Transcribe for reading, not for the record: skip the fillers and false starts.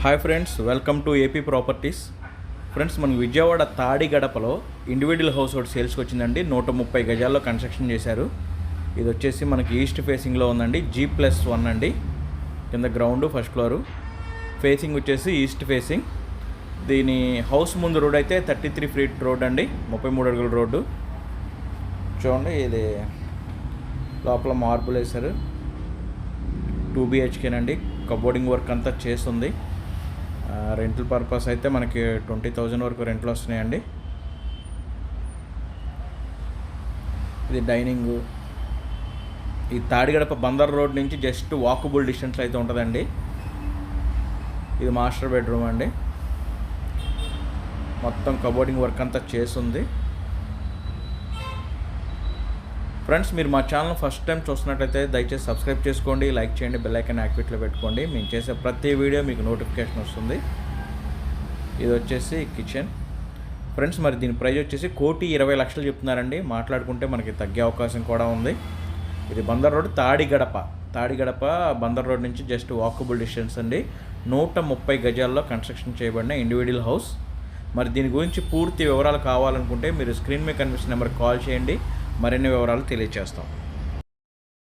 Hi friends, welcome to AP properties. Friends, మనకి Vijayawada తాడిగడపలో individual house ఒకటి సేల్స్కి వచ్చిందండి. 130 గజాల్లో కన్స్ట్రక్షన్ చేశారు. ఇది వచ్చేసి మనకి ఈస్ట్ ఫేసింగ్లో ఉందండి. G+1 అండి. కింద గ్రౌండ్, ఫస్ట్ ఫ్లోరు. ఫేసింగ్ వచ్చేసి ఈస్ట్ ఫేసింగ్. దీని హౌస్ ముందు రోడ్ అయితే 33 ఫీట్ రోడ్ అండి, 33 అడుగుల రోడ్డు. చూడండి, ఇది లోపల మార్బుల్ వేశారు. 2 BHK అండి. కబోర్డింగ్ వర్క్ అంతా చేస్తుంది. రెంటల్ పర్పస్ అయితే మనకి 20,000 వరకు రెంట్లు వస్తున్నాయండి. ఇది డైనింగ్. ఈ తాడిగడప బందర్ రోడ్ నుంచి జస్ట్ వాకబుల్ డిస్టెన్స్లో అయితే ఉంటుందండి. ఇది మాస్టర్ బెడ్రూమ్ అండి. మొత్తం కబోర్డింగ్ వర్క్ అంతా చేస్తుంది. ఫ్రెండ్స్, మీరు మా ఛానల్ ఫస్ట్ టైం చూస్తున్నట్లయితే దయచేసి సబ్స్క్రైబ్ చేసుకోండి, లైక్ చేయండి, బెల్ ఐకాన్ యాక్టివేట్లో పెట్టుకోండి. మేము చేసే ప్రతి వీడియో మీకు నోటిఫికేషన్ వస్తుంది. ఇది వచ్చేసి కిచెన్. ఫ్రెండ్స్, మరి దీని ప్రైస్ వచ్చేసి 1,20,00,000 చెప్తున్నారండి. మాట్లాడుకుంటే మనకి తగ్గే అవకాశం కూడా ఉంది. ఇది బందర్ రోడ్, తాడిగడప బందర్ రోడ్ నుంచి జస్ట్ వాకబుల్ డిస్టెన్స్ అండి. 130 గజాల్లో కన్స్ట్రక్షన్ చేయబడిన ఇండివిజువల్ హౌస్. మరి దీని గురించి పూర్తి వివరాలు కావాలనుకుంటే మీరు స్క్రీన్ మీద కనిపిస్తున్న నెంబర్కి కాల్ చేయండి. మరిన్ని వివరాలు తెలియజేస్తాం.